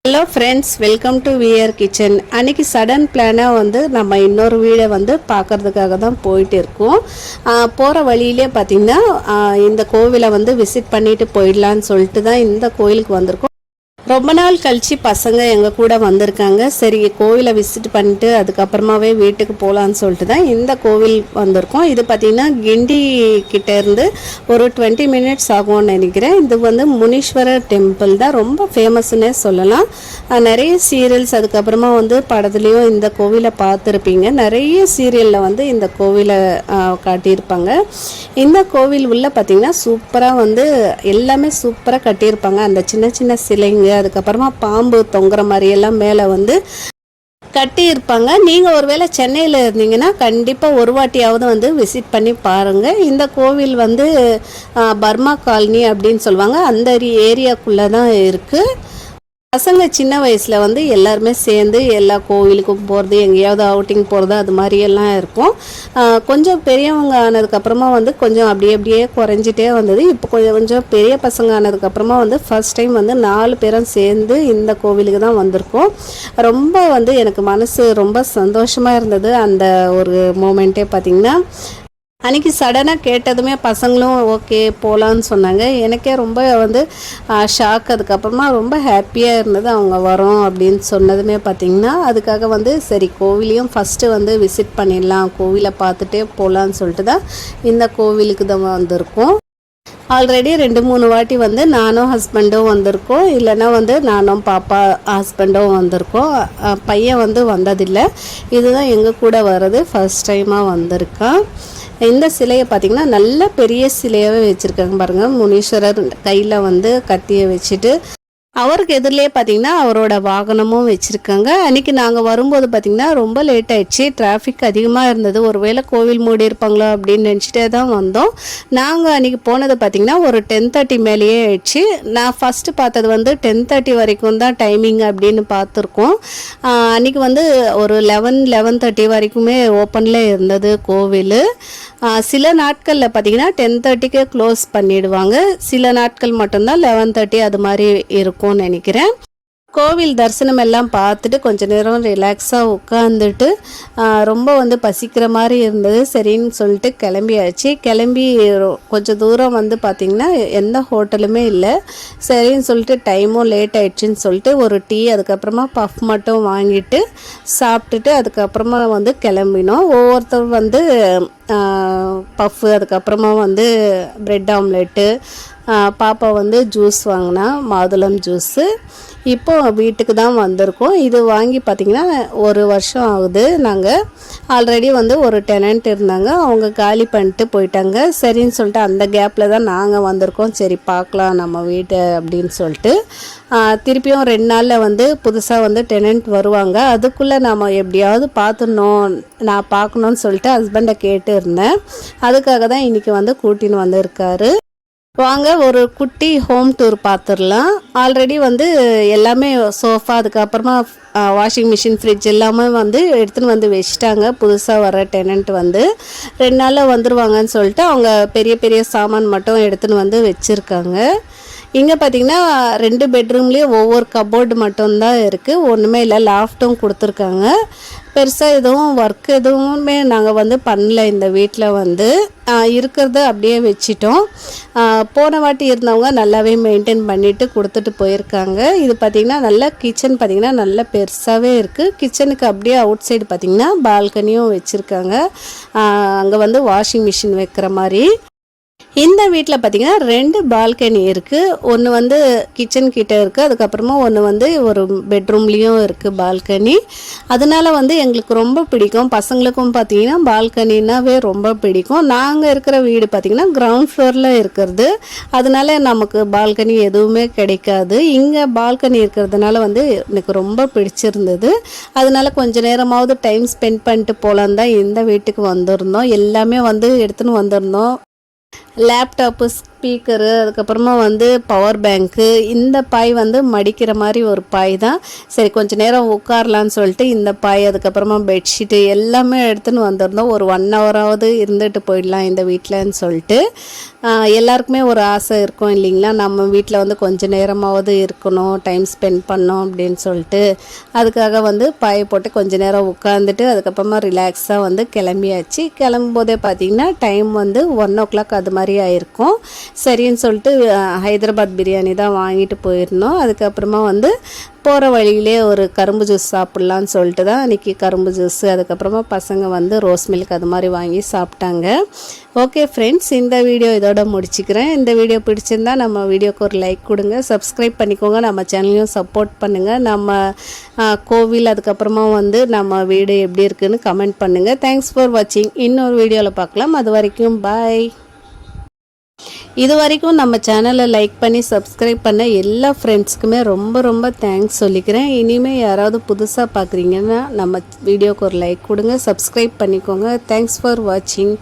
Hello friends, welcome to VR kitchen. அன்றைக்கி sudden பிளானாக நம்ம இன்னொரு வீடை பார்க்குறதுக்காக தான் போயிட்டு இருக்கோம். போகிற வழியிலே பார்த்திங்கன்னா இந்த கோவிலை விசிட் பண்ணிவிட்டு போயிடலான்னு சொல்லிட்டு தான் இந்த கோயிலுக்கு வந்திருக்கோம். ரொம்ப நாள் கழித்து பசங்க எங்கள் கூட வந்திருக்காங்க. சரி, கோவிலை விசிட் பண்ணிட்டு அதுக்கப்புறமாவே வீட்டுக்கு போகலான்னு சொல்லிட்டு தான் இந்த கோவில் வந்திருக்கோம். இது பார்த்திங்கன்னா கிண்டி கிட்டேருந்து ஒரு 20 மினிட்ஸ் ஆகும்னு நினைக்கிறேன். இது முனீஸ்வரர் டெம்பிள் தான், ரொம்ப ஃபேமஸ்ன்னே சொல்லலாம். நிறைய சீரியல்ஸ் அதுக்கப்புறமா படத்துலேயும் இந்த கோவிலை பார்த்துருப்பீங்க. நிறைய சீரியலில் இந்த கோவிலை காட்டியிருப்பாங்க. இந்த கோவில் உள்ள பார்த்திங்கன்னா சூப்பராக எல்லாமே சூப்பராக கட்டியிருப்பாங்க. அந்த சின்ன சின்ன சிலைங்க, அதுக்கப்புறமா பாம்பு தொங்குற மாதிரியெல்லாம் மேலே கட்டியிருப்பாங்க. நீங்கள் ஒருவேளை சென்னையில் இருந்தீங்கன்னா கண்டிப்பாக ஒரு வாட்டியாவது விசிட் பண்ணி பாருங்கள். இந்த கோவில் பர்மா காலனி அப்படின்னு சொல்லுவாங்க. அந்த ஏரியாக்குள்ளே தான் இருக்குது. பசங்க சின்ன வயசில் எல்லாருமே சேர்ந்து எல்லா கோவிலுக்கும் போகிறது, எங்கேயாவது அவுட்டிங் போகிறது, அது மாதிரியெல்லாம் இருக்கும். கொஞ்சம் பெரியவங்க ஆனதுக்கப்புறமா கொஞ்சம் அப்படியே குறைஞ்சிட்டே வந்தது. இப்போ கொஞ்சம் பெரிய பசங்க ஆனதுக்கப்புறமா ஃபர்ஸ்ட் டைம் 4 பேரும் சேர்ந்து இந்த கோவிலுக்கு தான் வந்திருக்கோம். ரொம்ப எனக்கு மனசு ரொம்ப சந்தோஷமாக இருந்தது. அந்த ஒரு மூமெண்ட்டே பார்த்திங்கன்னா அன்றைக்கி சடனாக கேட்டதுமே பசங்களும் ஓகே போகலான்னு சொன்னாங்க. எனக்கே ரொம்ப ஷாக். அதுக்கப்புறமா ரொம்ப ஹாப்பியாக இருந்தது அவங்க வரோம் அப்படின்னு சொன்னதுமே பார்த்திங்கன்னா. அதுக்காக சரி கோவிலையும் ஃபஸ்ட்டு விசிட் பண்ணிடலாம், கோவிலை பார்த்துட்டே போகலான்னு சொல்லிட்டு தான் இந்த கோவிலுக்கு தான் வந்திருக்கோம். ஆல்ரெடி 2-3 வாட்டி நானும் ஹஸ்பண்டும் வந்திருக்கோம், இல்லைன்னா நானும் பாப்பா ஹஸ்பண்டும் வந்திருக்கோம். பையன் வந்ததில்லை. இதுதான் எங்கள் கூட வர்றது ஃபர்ஸ்ட் டைமாக வந்திருக்கான். இந்த சிலையை பார்த்திங்கன்னா நல்ல பெரிய சிலையாகவே வச்சுருக்காங்க பாருங்கள். முனீஸ்வரர் கையில் கத்தியை வச்சுட்டு அவருக்கு எதிரிலே பார்த்திங்கன்னா அவரோட வாகனமும் வச்சுருக்காங்க. அன்றைக்கி நாங்கள் வரும்போது பார்த்திங்கன்னா ரொம்ப லேட் ஆகிடுச்சு, டிராஃபிக் அதிகமாக இருந்தது. ஒரு வேளை கோவில் மூடி இருப்பாங்களோ அப்படின்னு நினச்சிட்டே தான் வந்தோம். நாங்கள் அன்றைக்கி போனது பார்த்திங்கன்னா ஒரு 10:30 மேலேயே ஆயிடுச்சு. நான் ஃபஸ்ட்டு பார்த்தது 10:30 வரைக்கும் தான் டைமிங் அப்படின்னு பார்த்துருக்கோம். அன்றைக்கி ஒரு 11-11:30 வரைக்குமே ஓப்பனில் இருந்தது கோவில். சில நாட்களில் பார்த்திங்கன்னா 10:30க்கு க்ளோஸ் பண்ணிவிடுவாங்க. சில நாட்கள் மட்டும்தான் 11:30 அது மாதிரி இருக்கும்னு நினைக்கிறேன். கோவில் தரிசனம் எல்லாம் பார்த்துட்டு கொஞ்சம் நேரம் ரிலாக்ஸாக உட்காந்துட்டு ரொம்ப பசிக்கிற மாதிரி இருந்தது. சரின்னு சொல்லிட்டு கிளம்பியாச்சு. கிளம்பி கொஞ்சம் தூரம் பார்த்திங்கன்னா எந்த ஹோட்டலுமே இல்லை. சரின்னு சொல்லிட்டு டைமும் லேட் ஆயிடுச்சுன்னு சொல்லிட்டு ஒரு டீ அதுக்கப்புறமா பஃப் மட்டும் வாங்கிட்டு சாப்பிட்டுட்டு அதுக்கப்புறமா கிளம்பினோம். ஒவ்வொருத்தரும் பஃப்பு, அதுக்கப்புறமா ப்ரெட் ஆம்லெட்டு, பாப்பா ஜூஸ் வாங்கினா மாதுளம் ஜூஸு. இப்போது வீட்டுக்கு தான் வந்திருக்கோம். இது வாங்கி பார்த்திங்கன்னா 1 வருஷம் ஆகுது. நாங்கள் ஆல்ரெடி ஒரு டெனண்ட் இருந்தாங்க, அவங்க காலி பண்ணிட்டு போயிட்டாங்க. சரின்னு சொல்லிட்டு அந்த கேப்பில் தான் நாங்கள் வந்திருக்கோம். சரி பார்க்கலாம் நம்ம வீட்டை அப்படின்னு சொல்லிட்டு. திருப்பியும் 2 நாளில் புதுசாக டெனண்ட் வருவாங்க. அதுக்குள்ளே நம்ம எப்படியாவது பார்த்துடணும், நான் பார்க்கணுன்னு சொல்லிட்டு ஹஸ்பண்டை கேட்டு இருந்தேன். அதுக்காக தான் இன்றைக்கி கூட்டின்னு வந்திருக்காரு. வாங்க ஒரு குட்டி ஹோம் டூர் பார்த்துடலாம். ஆல்ரெடி எல்லாமே சோஃபா, அதுக்கப்புறமா வாஷிங் மிஷின், ஃப்ரிட்ஜ் எல்லாமே எடுத்துன்னு வச்சுட்டாங்க. புதுசாக வர டெனண்ட் 2 நாளில் வந்துடுவாங்கன்னு சொல்லிட்டு அவங்க பெரிய பெரிய சாமான் மட்டும் எடுத்துன்னு வச்சுருக்காங்க. இங்கே பார்த்திங்கன்னா 2 பெட்ரூம்லேயும் ஒவ்வொரு கபோர்டு மட்டும்தான் இருக்குது, ஒன்றுமே இல்லை. லாஃப்ட்டும் கொடுத்துருக்காங்க. பெருசாக எதுவும் ஒர்க் எதுவுமே நாங்கள் பண்ணல. இந்த வீட்டில் இருக்கிறத அப்படியே வச்சிட்டோம். போன வாட்டி இருந்தவங்க நல்லாவே மெயின்டைன் பண்ணிவிட்டு கொடுத்துட்டு போயிருக்காங்க. இது பார்த்திங்கன்னா நல்ல கிச்சன், பார்த்திங்கன்னா நல்ல பெருசாகவே இருக்குது. கிச்சனுக்கு அப்படியே அவுட் சைடு பார்த்திங்கன்னா பால்கனியும் வச்சுருக்காங்க. அங்கே வாஷிங் மிஷின் வைக்கிற மாதிரி. இந்த வீட்டில் பார்த்திங்கன்னா 2 பால்கனி இருக்குது. ஒன்று கிச்சன் கிட்டே இருக்குது, அதுக்கப்புறமா ஒன்று ஒரு பெட்ரூம்லேயும் இருக்குது பால்கனி. அதனால் எங்களுக்கு ரொம்ப பிடிக்கும். பசங்களுக்கும் பார்த்திங்கன்னா பால்கனின்னாவே ரொம்ப பிடிக்கும். நாங்கள் இருக்கிற வீடு பார்த்திங்கன்னா கிரவுண்ட் ஃப்ளோரில் இருக்கிறது, அதனால நமக்கு பால்கனி எதுவுமே கிடைக்காது. இங்கே பால்கனி இருக்கிறதுனால எனக்கு ரொம்ப பிடிச்சிருந்தது. அதனால் கொஞ்சம் நேரமாவது டைம் ஸ்பெண்ட் பண்ணிட்டு போகலான்னு தான் இந்த வீட்டுக்கு வந்திருந்தோம். எல்லாமே எடுத்துன்னு வந்திருந்தோம். லேப்டாப்பு, ஸ்பீக்கரு, அதுக்கப்புறமா வந்து பவர் பேங்க்கு, இந்த பாய் வந்து மடிக்கிற மாதிரி ஒரு பாய் தான். சரி கொஞ்சம் நேரம் உட்காரலான்னு சொல்லிட்டு இந்த பாய், அதுக்கப்புறமா பெட்ஷீட்டு எல்லாமே எடுத்துன்னு வந்திருந்தோம். ஒரு 1 ஹவராவது இருந்துட்டு போயிடலாம் இந்த வீட்டில்னு சொல்லிட்டு. எல்லாருக்குமே ஒரு ஆசை இருக்கும் இல்லைங்களா, நம்ம வீட்டில் வந்து கொஞ்சம் நேரமாவது இருக்கணும், டைம் ஸ்பெண்ட் பண்ணோம் அப்படின்னு சொல்லிட்டு. அதுக்காக வந்து பாயை போட்டு கொஞ்சம் நேரம் உட்காந்துட்டு அதுக்கப்புறமா ரிலாக்ஸாக வந்து கிளம்பியாச்சு. கிளம்பும்போதே பார்த்திங்கன்னா டைம் வந்து 1 o'clock அது மாதிரி ஆயிருக்கும். சரின்னு சொல்லிட்டு ஹைதராபாத் பிரியாணி தான் வாங்கிட்டு போயிருந்தோம். அதுக்கப்புறமா வந்து போகிற வழியிலே ஒரு கரும்பு ஜூஸ் சாப்பிட்லான்னு சொல்லிட்டு தான் அன்றைக்கி கரும்பு ஜூஸு, அதுக்கப்புறமா பசங்க வந்து ரோஸ் மில்க் அது மாதிரி வாங்கி சாப்பிட்டாங்க. ஓகே ஃப்ரெண்ட்ஸ், இந்த வீடியோ இதோட முடிச்சுக்கிறேன். இந்த வீடியோ பிடிச்சிருந்தா நம்ம வீடியோக்கு ஒரு லைக் கொடுங்க, சப்ஸ்கிரைப் பண்ணிக்கோங்க, நம்ம சேனலையும் சப்போர்ட் பண்ணுங்கள். நம்ம கோவில் அதுக்கப்புறமா வந்து நம்ம வீடு எப்படி இருக்குன்னு கமெண்ட் பண்ணுங்கள். தேங்க்ஸ் ஃபார் வாட்சிங். இன்னொரு வீடியோவில் பார்க்கலாம். அது வரைக்கும் பாய். இது வரைக்கும் நம்ம சேனலை லைக் பண்ணி சப்ஸ்கிரைப் பண்ண எல்லா ஃப்ரெண்ட்ஸ்க்குமே ரொம்ப ரொம்ப தேங்க்ஸ் சொல்லிக்கிறேன். இனிமேல் யாராவது புதுசாக பார்க்குறீங்கன்னா நம்ம வீடியோக்கு ஒரு லைக் கொடுங்க, சப்ஸ்கிரைப் பண்ணிக்கோங்க. தேங்க்ஸ் ஃபார் வாட்சிங்.